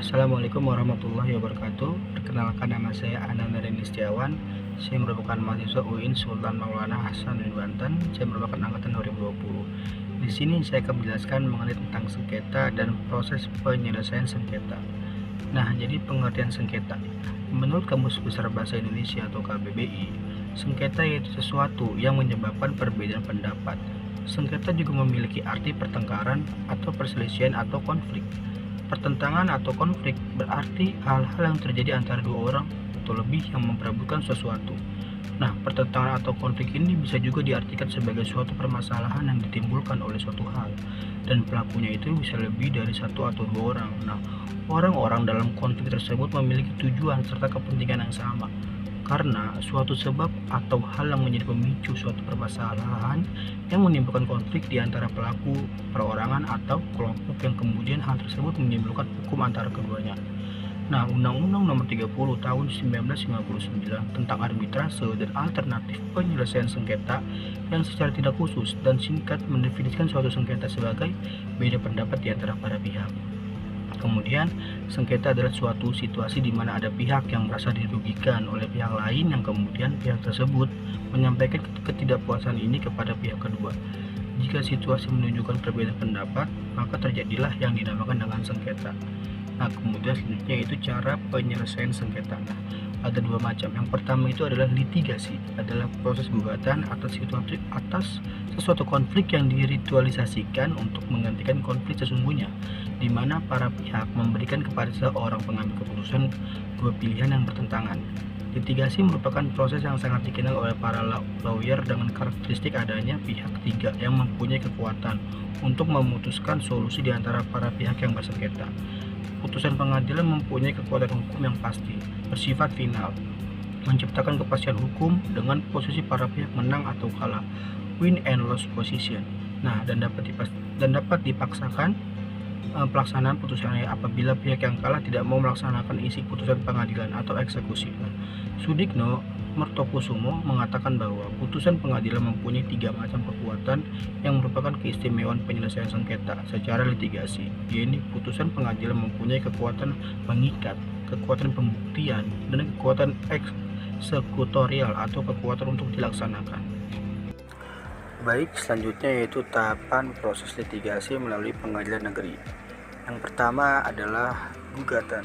Assalamualaikum warahmatullahi wabarakatuh. Perkenalkan, nama saya Ananda Reni Setiawan. Saya merupakan mahasiswa UIN Sultan Maulana Hasanuddin Banten. Saya merupakan angkatan 2020. Di sini saya akan menjelaskan mengenai tentang sengketa dan proses penyelesaian sengketa. Nah, jadi pengertian sengketa. Menurut Kamus Besar Bahasa Indonesia atau KBBI, sengketa yaitu sesuatu yang menyebabkan perbedaan pendapat. Sengketa juga memiliki arti pertengkaran atau perselisihan atau konflik. Pertentangan atau konflik berarti hal-hal yang terjadi antara dua orang atau lebih yang memperebutkan sesuatu. Nah, pertentangan atau konflik ini bisa juga diartikan sebagai suatu permasalahan yang ditimbulkan oleh suatu hal, dan pelakunya itu bisa lebih dari satu atau dua orang. Nah, orang-orang dalam konflik tersebut memiliki tujuan serta kepentingan yang sama. Karena suatu sebab atau hal yang menjadi pemicu suatu permasalahan yang menimbulkan konflik di antara pelaku, perorangan, atau kelompok yang kemudian hal tersebut menimbulkan hukum antara keduanya. Nah, Undang-Undang Nomor 30 Tahun 1959 tentang arbitrase dan alternatif penyelesaian sengketa yang secara tidak khusus dan singkat mendefinisikan suatu sengketa sebagai beda pendapat di antara para pihak. Kemudian, sengketa adalah suatu situasi di mana ada pihak yang merasa dirugikan oleh pihak lain yang kemudian pihak tersebut menyampaikan ketidakpuasan ini kepada pihak kedua. Jika situasi menunjukkan perbedaan pendapat, maka terjadilah yang dinamakan dengan sengketa. Nah, kemudian selanjutnya yaitu cara penyelesaian sengketa. Nah, ada dua macam. Yang pertama itu adalah litigasi, adalah proses gugatan atas sesuatu konflik yang diritualisasikan untuk menggantikan konflik sesungguhnya, di mana para pihak memberikan kepada seorang pengambil keputusan dua pilihan yang bertentangan. Litigasi merupakan proses yang sangat dikenal oleh para lawyer dengan karakteristik adanya pihak ketiga yang mempunyai kekuatan untuk memutuskan solusi di antara para pihak yang bersengketa. Putusan pengadilan mempunyai kekuatan hukum yang pasti, bersifat final, menciptakan kepastian hukum dengan posisi para pihak menang atau kalah, win and loss position. Nah, dan dapat dipaksakan pelaksanaan putusannya apabila pihak yang kalah tidak mau melaksanakan isi putusan pengadilan atau eksekusi. Sudikno Mertokusumo mengatakan bahwa putusan pengadilan mempunyai tiga macam kekuatan yang merupakan keistimewaan penyelesaian sengketa secara litigasi, yaitu putusan pengadilan mempunyai kekuatan mengikat, kekuatan pembuktian, dan kekuatan eksekutorial atau kekuatan untuk dilaksanakan. Baik, selanjutnya yaitu tahapan proses litigasi melalui pengadilan negeri. Yang pertama adalah gugatan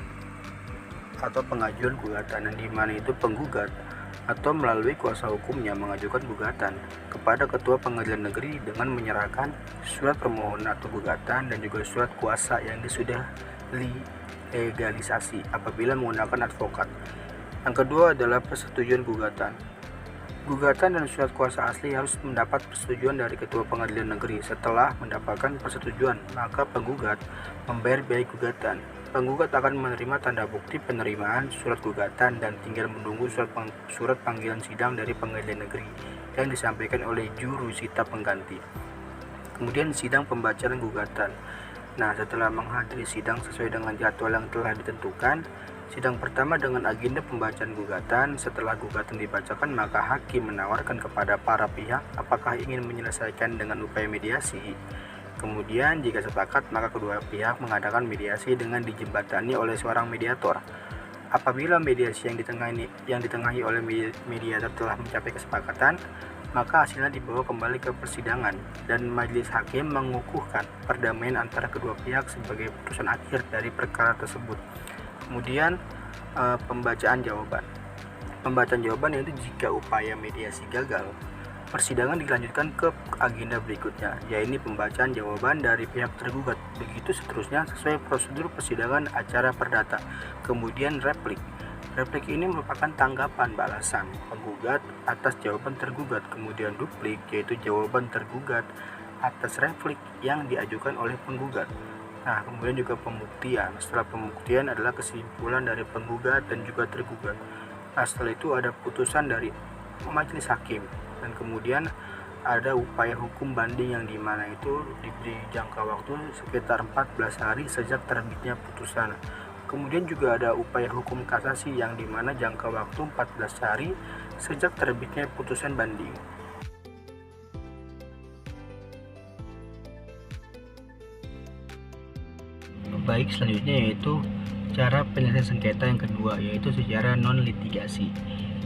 atau pengajuan gugatan, yang dimana itu penggugat atau melalui kuasa hukumnya mengajukan gugatan kepada ketua pengadilan negeri dengan menyerahkan surat permohonan atau gugatan dan juga surat kuasa yang sudah legalisasi apabila menggunakan advokat. Yang kedua adalah persetujuan gugatan. Gugatan dan surat kuasa asli harus mendapat persetujuan dari ketua pengadilan negeri. Setelah mendapatkan persetujuan, maka penggugat membayar biaya gugatan. Penggugat akan menerima tanda bukti penerimaan surat gugatan dan tinggal menunggu surat panggilan sidang dari pengadilan negeri yang disampaikan oleh jurusita pengganti. Kemudian sidang pembacaan gugatan. Nah, setelah menghadiri sidang sesuai dengan jadwal yang telah ditentukan, sidang pertama dengan agenda pembacaan gugatan. Setelah gugatan dibacakan, maka hakim menawarkan kepada para pihak apakah ingin menyelesaikan dengan upaya mediasi. Kemudian jika sepakat, maka kedua pihak mengadakan mediasi dengan dijembatani oleh seorang mediator. Apabila mediasi yang ditengahi oleh mediator telah mencapai kesepakatan, maka hasilnya dibawa kembali ke persidangan dan majelis hakim mengukuhkan perdamaian antara kedua pihak sebagai putusan akhir dari perkara tersebut. Kemudian pembacaan jawaban. Pembacaan jawaban yaitu jika upaya mediasi gagal, persidangan dilanjutkan ke agenda berikutnya, yaitu pembacaan jawaban dari pihak tergugat. Begitu seterusnya sesuai prosedur persidangan acara perdata. Kemudian replik. Replik ini merupakan tanggapan balasan penggugat atas jawaban tergugat. Kemudian duplik, yaitu jawaban tergugat atas replik yang diajukan oleh penggugat. Nah, kemudian juga pembuktian. Setelah pembuktian adalah kesimpulan dari penggugat dan juga tergugat. Nah, setelah itu ada putusan dari majelis hakim. Dan kemudian ada upaya hukum banding yang dimana itu diberi jangka waktu sekitar 14 hari sejak terbitnya putusan. Kemudian juga ada upaya hukum kasasi yang dimana jangka waktu 14 hari sejak terbitnya putusan banding. Baik, selanjutnya yaitu Cara penyelesaian sengketa yang kedua yaitu secara non-litigasi,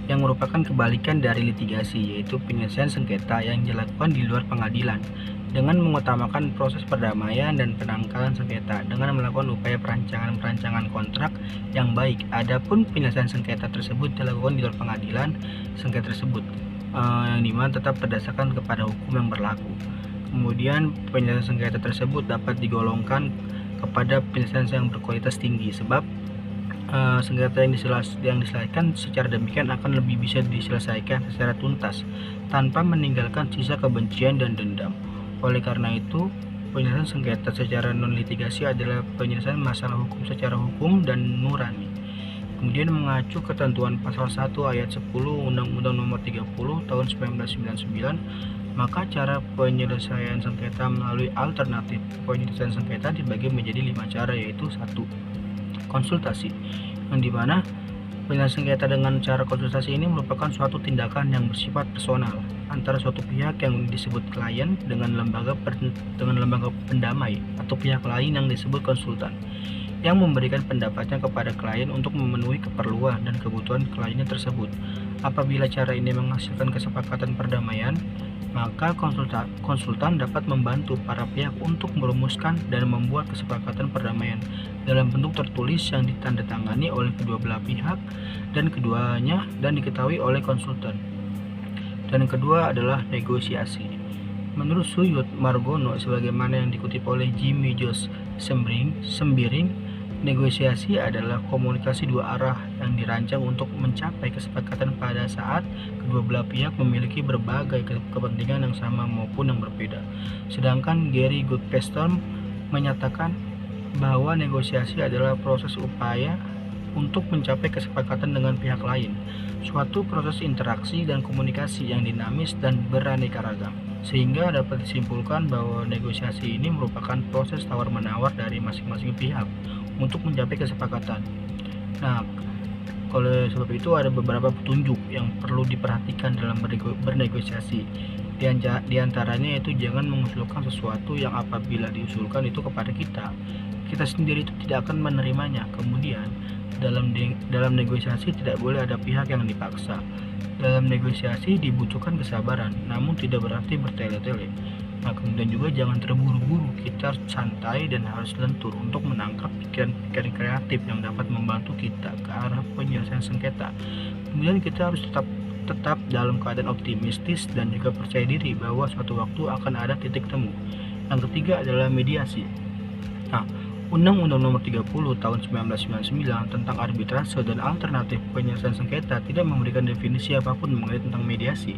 yang merupakan kebalikan dari litigasi, yaitu penyelesaian sengketa yang dilakukan di luar pengadilan dengan mengutamakan proses perdamaian dan penangkalan sengketa dengan melakukan upaya perancangan kontrak yang baik. Adapun penyelesaian sengketa tersebut dilakukan di luar pengadilan, sengketa tersebut yang dimana tetap berdasarkan kepada hukum yang berlaku. Kemudian penyelesaian sengketa tersebut dapat digolongkan kepada penyelesaian yang berkualitas tinggi, sebab sengketa yang diselesaikan secara demikian akan lebih bisa diselesaikan secara tuntas tanpa meninggalkan sisa kebencian dan dendam. Oleh karena itu, penyelesaian sengketa secara non-litigasi adalah penyelesaian masalah hukum secara hukum dan nurani. Kemudian mengacu ketentuan pasal 1 ayat 10 Undang-Undang Nomor 30 Tahun 1999, maka cara penyelesaian sengketa melalui alternatif penyelesaian sengketa dibagi menjadi 5 cara, yaitu 1. Konsultasi, yang dimana penyelesaian sengketa dengan cara konsultasi ini merupakan suatu tindakan yang bersifat personal antara suatu pihak yang disebut klien dengan lembaga pendamai atau pihak lain yang disebut konsultan, yang memberikan pendapatnya kepada klien untuk memenuhi keperluan dan kebutuhan kliennya tersebut. Apabila cara ini menghasilkan kesepakatan perdamaian, maka konsultan dapat membantu para pihak untuk merumuskan dan membuat kesepakatan perdamaian dalam bentuk tertulis yang ditandatangani oleh kedua belah pihak dan keduanya dan diketahui oleh konsultan. Dan kedua adalah negosiasi. Menurut Suyut Margono, sebagaimana yang dikutip oleh Jimmy Josh Sembiring, negosiasi adalah komunikasi dua arah yang dirancang untuk mencapai kesepakatan pada saat kedua belah pihak memiliki berbagai kepentingan yang sama maupun yang berbeda. Sedangkan Gary Goodpaster menyatakan bahwa negosiasi adalah proses upaya untuk mencapai kesepakatan dengan pihak lain, suatu proses interaksi dan komunikasi yang dinamis dan beraneka ragam, sehingga dapat disimpulkan bahwa negosiasi ini merupakan proses tawar-menawar dari masing-masing pihak untuk mencapai kesepakatan. Nah, oleh sebab itu ada beberapa petunjuk yang perlu diperhatikan dalam bernegosiasi. Di antaranya yaitu jangan mengusulkan sesuatu yang apabila diusulkan itu kepada kita sendiri itu tidak akan menerimanya. Kemudian dalam negosiasi tidak boleh ada pihak yang dipaksa. Dalam negosiasi dibutuhkan kesabaran, namun tidak berarti bertele-tele. Nah, kemudian juga jangan terburu-buru, kita harus santai dan harus lentur untuk menangkap pikiran-pikiran kreatif yang dapat membantu kita ke arah penyelesaian sengketa. Kemudian kita harus tetap dalam keadaan optimistis dan juga percaya diri bahwa suatu waktu akan ada titik temu. Yang ketiga adalah mediasi. Nah, Undang-Undang Nomor 30 Tahun 1999 tentang arbitrase dan alternatif penyelesaian sengketa tidak memberikan definisi apapun mengenai tentang mediasi.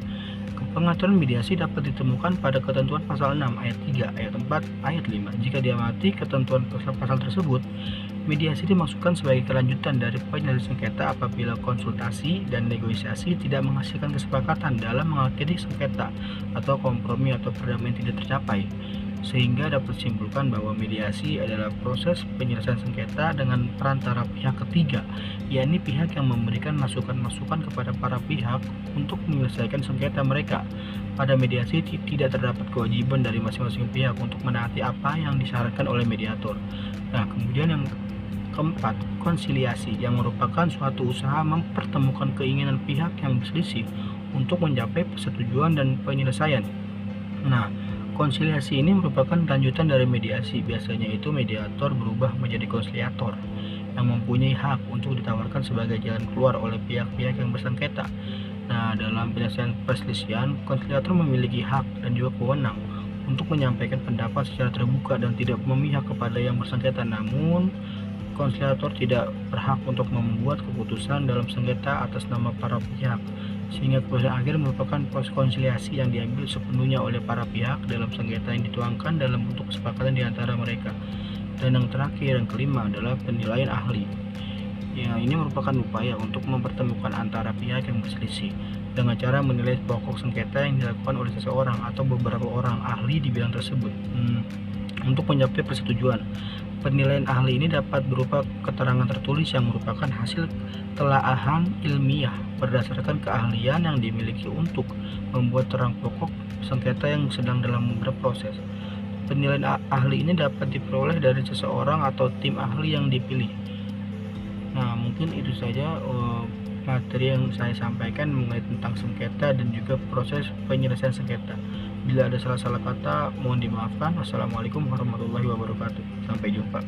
Pengaturan mediasi dapat ditemukan pada ketentuan pasal 6 ayat 3, ayat 4, ayat 5. Jika diamati ketentuan pasal tersebut, mediasi dimaksudkan sebagai kelanjutan dari penyelesaian sengketa apabila konsultasi dan negosiasi tidak menghasilkan kesepakatan dalam mengakhiri sengketa atau kompromi atau perdamaian tidak tercapai, sehingga dapat disimpulkan bahwa mediasi adalah proses penyelesaian sengketa dengan perantara pihak ketiga, yakni pihak yang memberikan masukan-masukan kepada para pihak untuk menyelesaikan sengketa mereka. Pada mediasi tidak terdapat kewajiban dari masing-masing pihak untuk menaati apa yang disyaratkan oleh mediator. Nah, kemudian yang keempat, konsiliasi, yang merupakan suatu usaha mempertemukan keinginan pihak yang berselisih untuk mencapai persetujuan dan penyelesaian. Nah, konsiliasi ini merupakan lanjutan dari mediasi. Biasanya itu mediator berubah menjadi konsiliator yang mempunyai hak untuk ditawarkan sebagai jalan keluar oleh pihak-pihak yang bersengketa. Nah, dalam penyelesaian perselisihan, konsiliator memiliki hak dan juga wewenang untuk menyampaikan pendapat secara terbuka dan tidak memihak kepada yang bersengketa. Namun, konsiliator tidak berhak untuk membuat keputusan dalam sengketa atas nama para pihak, sehingga keputusan akhir merupakan proses konsiliasi yang diambil sepenuhnya oleh para pihak dalam sengketa yang dituangkan dalam bentuk kesepakatan di antara mereka. Dan yang terakhir, yang kelima adalah penilaian ahli. Ya, ini merupakan upaya untuk mempertemukan antara pihak yang berselisih dengan cara menilai pokok sengketa yang dilakukan oleh seseorang atau beberapa orang ahli di bidang tersebut untuk mencapai persetujuan. Penilaian ahli ini dapat berupa keterangan tertulis yang merupakan hasil telaahan ilmiah berdasarkan keahlian yang dimiliki untuk membuat terang pokok sengketa yang sedang dalam berproses. Penilaian ahli ini dapat diperoleh dari seseorang atau tim ahli yang dipilih. Nah, mungkin itu saja materi yang saya sampaikan mengenai tentang sengketa dan juga proses penyelesaian sengketa. Bila ada salah-salah kata, mohon dimaafkan. Wassalamualaikum warahmatullahi wabarakatuh. Sampai jumpa.